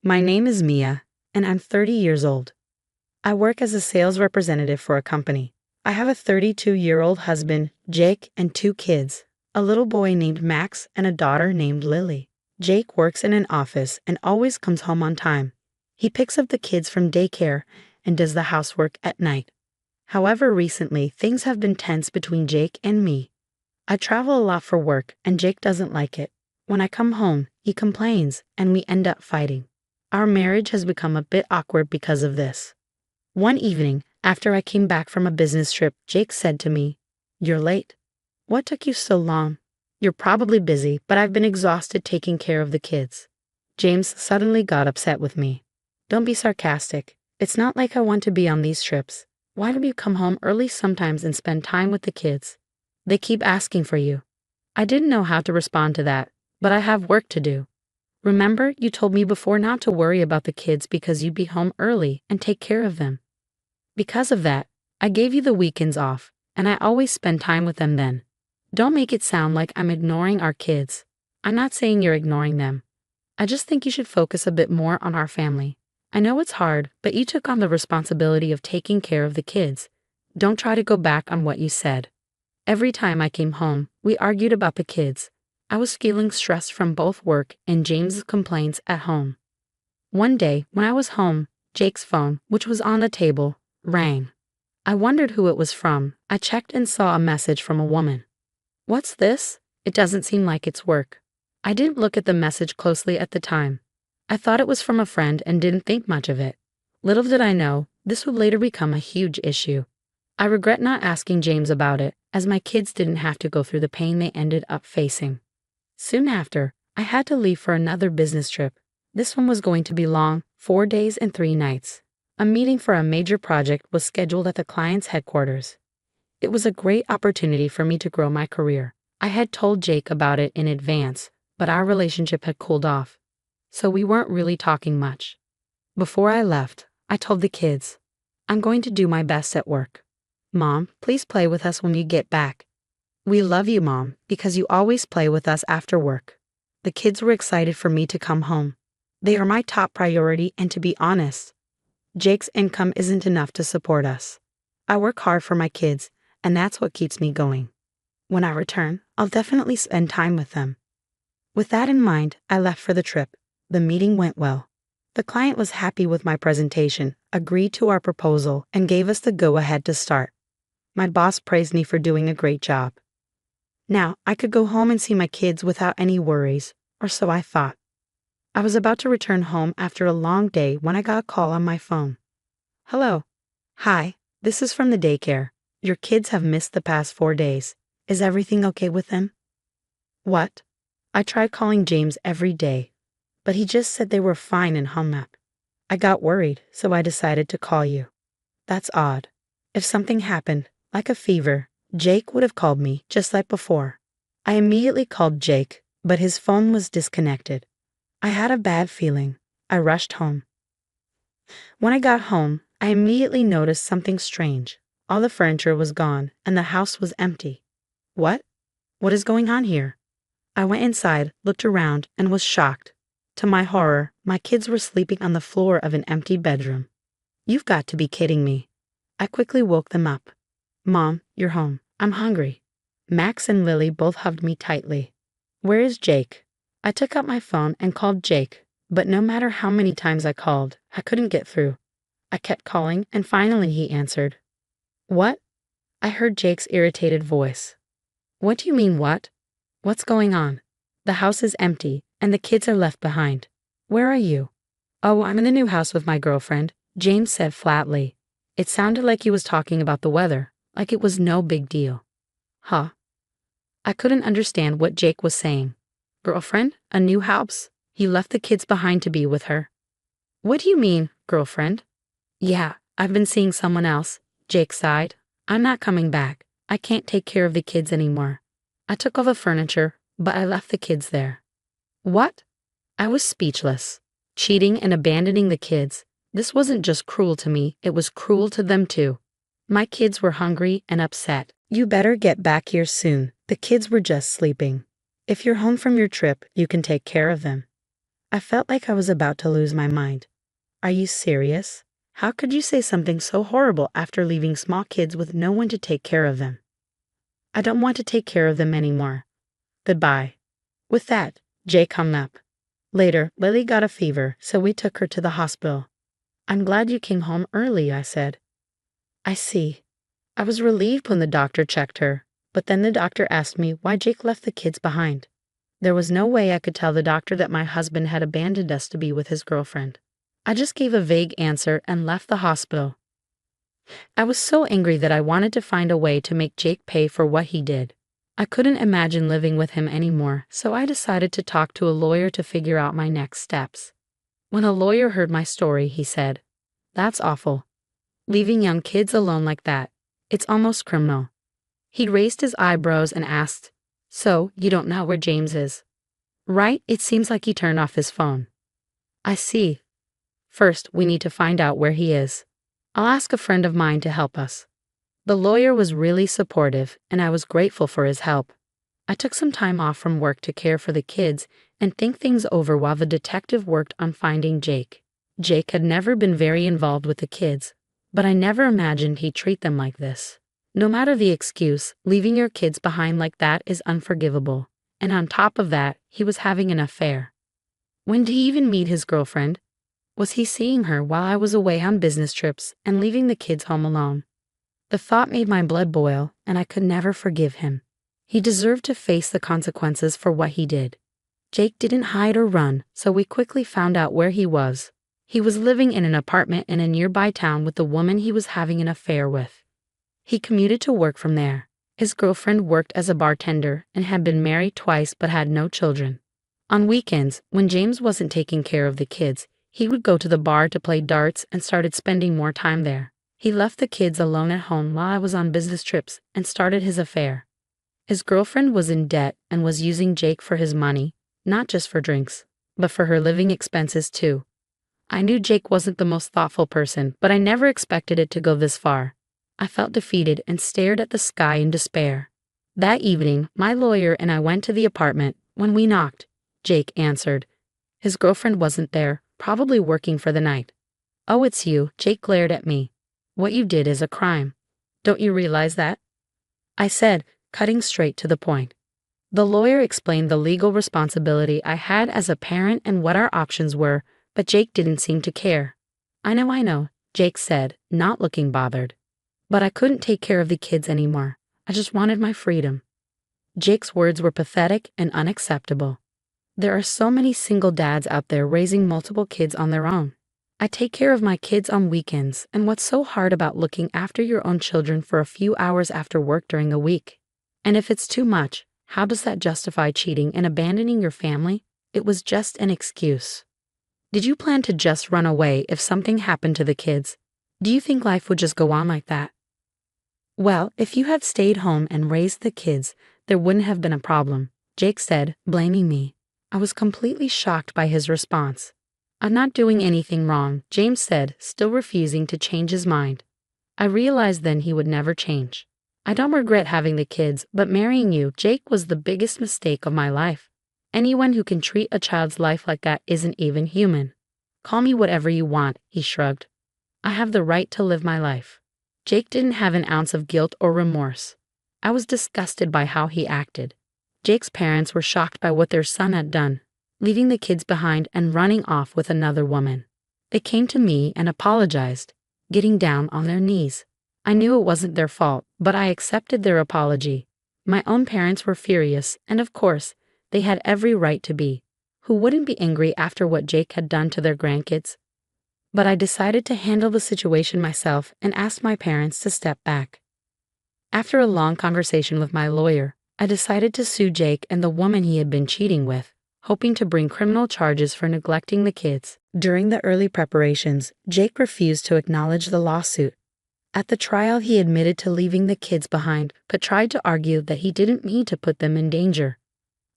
My name is Mia, and I'm 30 years old. I work as a sales representative for a company. I have a 32-year-old husband, Jake, and 2 kids, a little boy named Max and a daughter named Lily. Jake works in an office and always comes home on time. He picks up the kids from daycare and does the housework at night. However, recently, things have been tense between Jake and me. I travel a lot for work, and Jake doesn't like it. When I come home, he complains, and we end up fighting. Our marriage has become a bit awkward because of this. One evening, after I came back from a business trip, Jake said to me, "You're late. What took you so long? You're probably busy, but I've been exhausted taking care of the kids." James suddenly got upset with me. "Don't be sarcastic. It's not like I want to be on these trips. Why don't you come home early sometimes and spend time with the kids? They keep asking for you." I didn't know how to respond to that, but I have work to do. "Remember, you told me before not to worry about the kids because you'd be home early and take care of them. Because of that, I gave you the weekends off, and I always spend time with them then. Don't make it sound like I'm ignoring our kids. I'm not saying you're ignoring them. I just think you should focus a bit more on our family. I know it's hard, but you took on the responsibility of taking care of the kids. Don't try to go back on what you said." Every time I came home, we argued about the kids. I was feeling stressed from both work and James's complaints at home. One day, when I was home, Jake's phone, which was on the table, rang. I wondered who it was from. I checked and saw a message from a woman. "What's this? It doesn't seem like it's work." I didn't look at the message closely at the time. I thought it was from a friend and didn't think much of it. Little did I know, this would later become a huge issue. I regret not asking James about it, as my kids didn't have to go through the pain they ended up facing. Soon after, I had to leave for another business trip. This one was going to be long, 4 days and 3 nights. A meeting for a major project was scheduled at the client's headquarters. It was a great opportunity for me to grow my career. I had told Jake about it in advance, but our relationship had cooled off, so we weren't really talking much. Before I left, I told the kids, "I'm going to do my best at work. Mom, please play with us when you get back. We love you, Mom, because you always play with us after work." The kids were excited for me to come home. They are my top priority, and to be honest, Jake's income isn't enough to support us. I work hard for my kids, and that's what keeps me going. When I return, I'll definitely spend time with them. With that in mind, I left for the trip. The meeting went well. The client was happy with my presentation, agreed to our proposal, and gave us the go-ahead to start. My boss praised me for doing a great job. Now, I could go home and see my kids without any worries, or so I thought. I was about to return home after a long day when I got a call on my phone. "Hello. Hi, this is from the daycare. Your kids have missed the past 4 days. Is everything okay with them?" What? I tried calling James every day, but he just said they were fine and hung up. I got worried, so I decided to call you. That's odd. If something happened, like a fever, Jake would have called me, just like before. I immediately called Jake, but his phone was disconnected. I had a bad feeling. I rushed home. When I got home, I immediately noticed something strange. All the furniture was gone, and the house was empty. What? What is going on here? I went inside, looked around, and was shocked. To my horror, my kids were sleeping on the floor of an empty bedroom. You've got to be kidding me. I quickly woke them up. "Mom, you're home. I'm hungry." Max and Lily both hugged me tightly. "Where is Jake?" I took out my phone and called Jake, but no matter how many times I called, I couldn't get through. I kept calling, and finally he answered. "What?" I heard Jake's irritated voice. "What do you mean, what? What's going on? The house is empty, and the kids are left behind. Where are you?" "Oh, I'm in the new house with my girlfriend," James said flatly. It sounded like he was talking about the weather, like it was no big deal. Huh? I couldn't understand what Jake was saying. Girlfriend? A new house? He left the kids behind to be with her. "What do you mean, girlfriend?" "Yeah, I've been seeing someone else," Jake sighed. "I'm not coming back. I can't take care of the kids anymore. I took all the furniture, but I left the kids there." What? I was speechless. Cheating and abandoning the kids. This wasn't just cruel to me, it was cruel to them too. My kids were hungry and upset. "You better get back here soon. The kids were just sleeping. If you're home from your trip, you can take care of them." I felt like I was about to lose my mind. Are you serious? How could you say something so horrible after leaving small kids with no one to take care of them? I don't want to take care of them anymore. Goodbye. With that, Jake hung up. Later, Lily got a fever, so we took her to the hospital. I'm glad you came home early, I said. I see. I was relieved when the doctor checked her, but then the doctor asked me why Jake left the kids behind. There was no way I could tell the doctor that my husband had abandoned us to be with his girlfriend. I just gave a vague answer and left the hospital. I was so angry that I wanted to find a way to make Jake pay for what he did. I couldn't imagine living with him anymore, so I decided to talk to a lawyer to figure out my next steps. When a lawyer heard my story, he said, "That's awful. Leaving young kids alone like that. It's almost criminal." He raised his eyebrows and asked, "So, you don't know where James is?" "Right, it seems like he turned off his phone." "I see. First, we need to find out where he is. I'll ask a friend of mine to help us." The lawyer was really supportive, and I was grateful for his help. I took some time off from work to care for the kids and think things over while the detective worked on finding Jake. Jake had never been very involved with the kids, but I never imagined he'd treat them like this. No matter the excuse, leaving your kids behind like that is unforgivable. And on top of that, he was having an affair. When did he even meet his girlfriend? Was he seeing her while I was away on business trips and leaving the kids home alone? The thought made my blood boil, and I could never forgive him. He deserved to face the consequences for what he did. Jake didn't hide or run, so we quickly found out where he was. He was living in an apartment in a nearby town with the woman he was having an affair with. He commuted to work from there. His girlfriend worked as a bartender and had been married twice but had no children. On weekends, when James wasn't taking care of the kids, he would go to the bar to play darts and started spending more time there. He left the kids alone at home while I was on business trips and started his affair. His girlfriend was in debt and was using Jake for his money, not just for drinks, but for her living expenses too. I knew Jake wasn't the most thoughtful person, but I never expected it to go this far. I felt defeated and stared at the sky in despair. That evening, my lawyer and I went to the apartment. When we knocked, Jake answered. His girlfriend wasn't there, probably working for the night. "Oh, it's you," Jake glared at me. "What you did is a crime. Don't you realize that?" I said, cutting straight to the point. The lawyer explained the legal responsibility I had as a parent and what our options were, but Jake didn't seem to care. I know, Jake said, not looking bothered. But I couldn't take care of the kids anymore. I just wanted my freedom. Jake's words were pathetic and unacceptable. There are so many single dads out there raising multiple kids on their own. I take care of my kids on weekends, and what's so hard about looking after your own children for a few hours after work during a week? And if it's too much, how does that justify cheating and abandoning your family? It was just an excuse. Did you plan to just run away if something happened to the kids? Do you think life would just go on like that? Well, if you had stayed home and raised the kids, there wouldn't have been a problem, Jake said, blaming me. I was completely shocked by his response. "I'm not doing anything wrong," James said, still refusing to change his mind. I realized then he would never change. "I don't regret having the kids, but marrying you, Jake, was the biggest mistake of my life. Anyone who can treat a child's life like that isn't even human." "Call me whatever you want," he shrugged. "I have the right to live my life." Jake didn't have an ounce of guilt or remorse. I was disgusted by how he acted. Jake's parents were shocked by what their son had done, leaving the kids behind and running off with another woman. They came to me and apologized, getting down on their knees. I knew it wasn't their fault, but I accepted their apology. My own parents were furious, and of course, they had every right to be. Who wouldn't be angry after what Jake had done to their grandkids? But I decided to handle the situation myself and asked my parents to step back. After a long conversation with my lawyer, I decided to sue Jake and the woman he had been cheating with, hoping to bring criminal charges for neglecting the kids. During the early preparations, Jake refused to acknowledge the lawsuit. At the trial, he admitted to leaving the kids behind, but tried to argue that he didn't mean to put them in danger.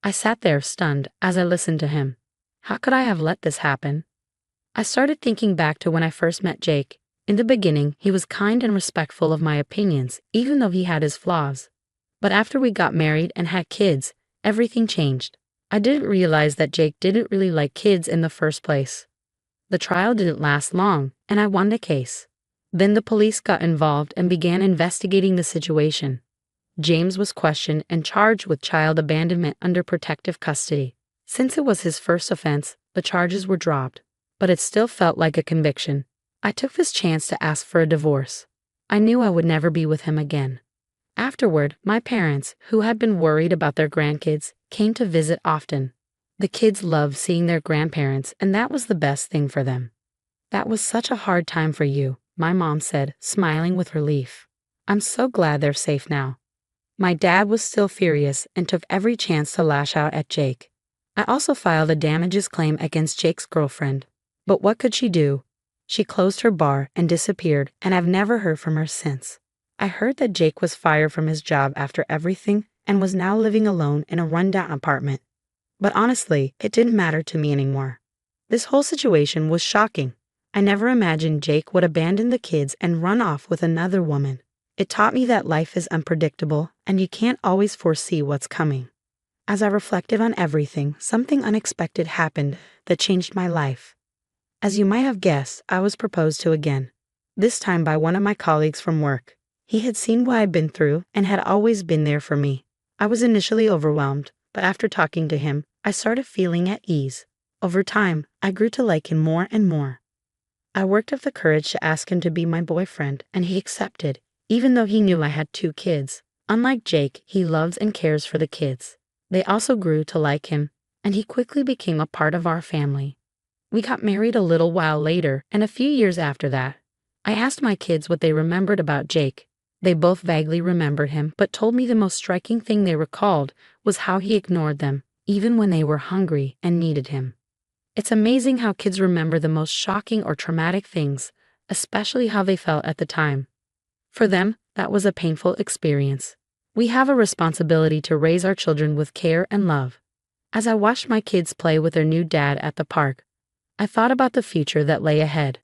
I sat there stunned as I listened to him. How could I have let this happen? I started thinking back to when I first met Jake. In the beginning, he was kind and respectful of my opinions, even though he had his flaws. But after we got married and had kids, everything changed. I didn't realize that Jake didn't really like kids in the first place. The trial didn't last long, and I won the case. Then the police got involved and began investigating the situation. James was questioned and charged with child abandonment under protective custody. Since it was his first offense, the charges were dropped, but it still felt like a conviction. I took this chance to ask for a divorce. I knew I would never be with him again. Afterward, my parents, who had been worried about their grandkids, came to visit often. The kids loved seeing their grandparents, and that was the best thing for them. "That was such a hard time for you," my mom said, smiling with relief. "I'm so glad they're safe now." My dad was still furious and took every chance to lash out at Jake. I also filed a damages claim against Jake's girlfriend. But what could she do? She closed her bar and disappeared, and I've never heard from her since. I heard that Jake was fired from his job after everything and was now living alone in a rundown apartment. But honestly, it didn't matter to me anymore. This whole situation was shocking. I never imagined Jake would abandon the kids and run off with another woman. It taught me that life is unpredictable and you can't always foresee what's coming. As I reflected on everything, something unexpected happened that changed my life. As you might have guessed, I was proposed to again, this time by one of my colleagues from work. He had seen what I'd been through and had always been there for me. I was initially overwhelmed, but after talking to him, I started feeling at ease. Over time, I grew to like him more and more. I worked up the courage to ask him to be my boyfriend, and he accepted, even though he knew I had 2 kids. Unlike Jake, he loves and cares for the kids. They also grew to like him, and he quickly became a part of our family. We got married a little while later, and a few years after that. I asked my kids what they remembered about Jake. They both vaguely remembered him, but told me the most striking thing they recalled was how he ignored them, even when they were hungry and needed him. It's amazing how kids remember the most shocking or traumatic things, especially how they felt at the time. For them, that was a painful experience. We have a responsibility to raise our children with care and love. As I watched my kids play with their new dad at the park, I thought about the future that lay ahead.